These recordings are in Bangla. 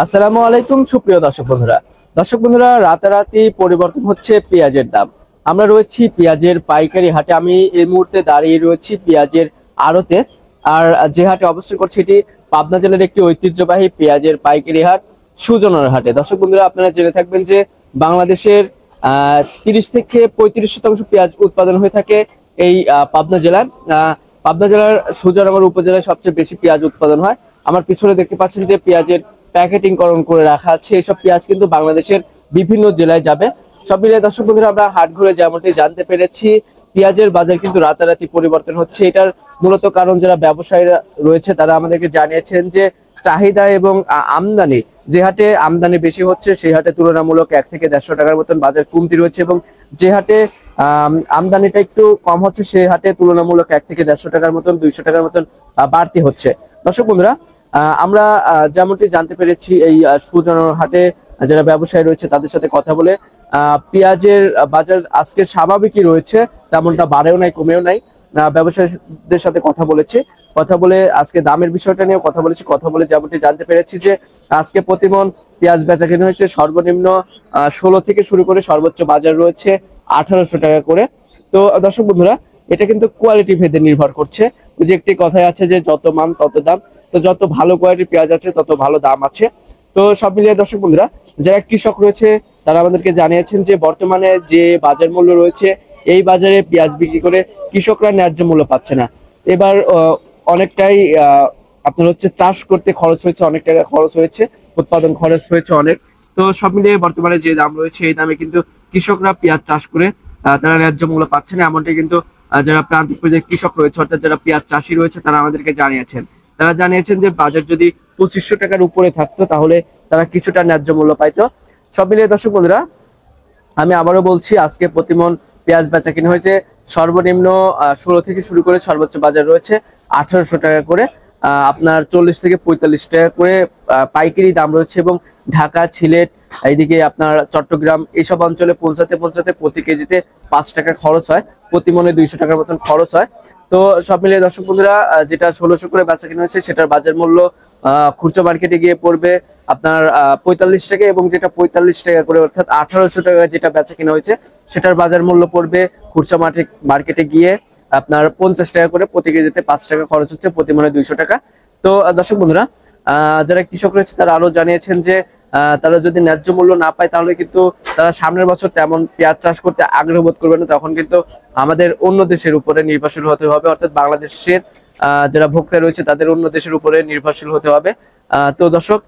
আসসালামু আলাইকুম সুপ্রিয় দর্শক বন্ধুরা রাতারাতি পরিবর্তন হচ্ছে পেঁয়াজের দাম। আমরা রয়েছি পেঁয়াজের পাইকারি হাটে। আমি এই মুহূর্তে দাঁড়িয়ে রয়েছি পেঁয়াজের আড়তে। আর যে হাটে অবস্থান করছে এটি পাবনা জেলার একটি ঐতিহ্যবাহী পেঁয়াজের পাইকারি হাট সুজনের হাটে। দর্শক বন্ধুরা আপনারা জেনে থাকবেন যে বাংলাদেশের 30 থেকে 35% পেঁয়াজ উৎপাদন হয়ে থাকে এই পাবনা জেলায়। পাবনা জেলার সুজনগর উপজেলায় সবচেয়ে বেশি পেঁয়াজ উৎপাদন হয়। আমার পিছনে দেখতে পাচ্ছেন যে পেঁয়াজের প্যাকেটিং করণ করে রাখা আছে। এইসব পেঁয়াজ কিন্তু বাংলাদেশের বিভিন্ন জেলায় যাবে। সব মিলিয়ে দর্শক বন্ধুরা আমরা হাট ঘুরে যেমনটি জানতে পেরেছি পেঁয়াজের বাজার কিন্তু রাতারাতি পরিবর্তন হচ্ছে। এটার মূলত কারণ যারা ব্যবসায়ীরা রয়েছে তারা আমাদেরকে জানিয়েছেন যে চাহিদা এবং আমদানি, যে হাটে আমদানি বেশি হচ্ছে সেই হাটে তুলনামূলক 1 থেকে 150 টাকার মতন বাজার কমতি রয়েছে, এবং যে হাটে আমদানিটা একটু কম হচ্ছে সেই হাটে তুলনামূলক 1 থেকে 150 টাকার মতন 200 টাকার মতন বাড়তি হচ্ছে। দর্শক বন্ধুরা আমরা যেমনটি জানতে পেরেছি এই সুজনের হাটে যারা ব্যবসায়ী রয়েছে তাদের সাথে কথা বলে পেঁয়াজের বাজার আজকে স্বাভাবিকই রয়েছে, তেমনটা বাড়েও নাই কমেও নাই। ব্যবসায়ীদের সাথে কথা বলে আজকে দামের বিষয়টা নিয়ে কথা বলে যেমনটি জানতে পেরেছি যে আজকে প্রতিমন পেঁয়াজ বেচাকেনা হয়েছে সর্বনিম্ন 16 থেকে শুরু করে সর্বোচ্চ বাজার রয়েছে 1800 টাকা করে। তো দর্শক বন্ধুরা এটা কিন্তু কোয়ালিটি ভেদে নির্ভর করছে। ওই যে একটি কথাই আছে যে যত মান তত দাম, তো যত ভালো কোয়ালিটির পেঁয়াজ আছে তত ভালো দাম আছে। তো সব মিলিয়ে দর্শক বন্ধুরা যারা কৃষক রয়েছে তারা আমাদেরকে জানিয়েছেন যে বর্তমানে যে বাজার মূল্য রয়েছে এই বাজারে পেঁয়াজ বিক্রি করে কৃষকরা ন্যায্য মূল্য পাচ্ছে না। এবার অনেকটাই আপনার হচ্ছে চাষ করতে খরচ হয়েছে, অনেক টাকা খরচ হয়েছে, উৎপাদন খরচ হয়েছে অনেক। তো সব মিলিয়ে বর্তমানে যে দাম রয়েছে এই দামে কিন্তু কৃষকরা পেঁয়াজ চাষ করে তারা ন্যায্য মূল্য পাচ্ছে না, এমনটাই কিন্তু যারা প্রান্তিক পর্যায়ে কৃষক রয়েছে অর্থাৎ যারা পেঁয়াজ চাষি রয়েছে তারা আমাদেরকে জানিয়েছেন। তারা জানিয়েছেন যে বাজার যদি 2500 টাকার উপরে থাকতো তাহলে তারা কিছুটা ন্যায্য মূল্য পাইতো। সব মিলিয়ে দর্শক বন্ধুরা আমি আবারও বলছি আজকে প্রতিমন পেঁয়াজ বেচা কিনা হয়েছে সর্বনিম্ন 16 থেকে শুরু করে সর্বোচ্চ বাজার রয়েছে 1800 টাকা করে। আপনার 40 থেকে 45 টাকা করে পাইকারি দাম রয়েছে, এবং ঢাকা, সিলেট, এইদিকে আপনার চট্টগ্রাম এইসব অঞ্চলে পৌঁছাতে প্রতি কেজিতে 5 টাকা খরচ হয়, প্রতি মনে 200 টাকার মতন খরচ হয়। তো সব মিলিয়ে দর্শক বন্ধুরা যেটা 1600 করে বেচা কিনা হয়েছে সেটার বাজার মূল্য খুচরা মার্কেটে গিয়ে পড়বে আপনার 45 টাকা, এবং যেটা 45 টাকা করে অর্থাৎ 1800 টাকা যেটা বেচা কিনা হয়েছে সেটার বাজার মূল্য পড়বে খুচরা মার্কেটে গিয়ে আপনার 50 টাকা করে, প্রতি কেজিতে 5 টাকা খরচ হচ্ছে, প্রতি মনে 200 টাকা। তো দর্শক বন্ধুরা যারা কৃষক রয়েছে তারা আরো জানিয়েছেন যে তারা যদি ন্যায্য মূল্য না পায় তাহলে কিন্তু তারা সামনের বছর তেমন পেঁয়াজ চাষ করতে আগ্রহ বোধ করবে না, তখন কিন্তু আমাদের অন্য দেশের উপরে নির্ভরশীল হতে হবে, অর্থাৎ বাংলাদেশের যারা ভোক্তা রয়েছে তাদের অন্য দেশের উপরে নির্ভরশীল হতে হবে। তো দর্শক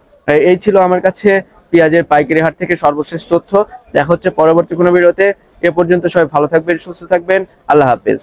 এই ছিল আমার কাছে পেঁয়াজের পাইকারি হাট থেকে সর্বশেষ তথ্য। দেখা হচ্ছে পরবর্তী কোনো ভিডিওতে। এ পর্যন্ত সবাই ভালো থাকবেন, সুস্থ থাকবেন, আল্লাহ হাফেজ।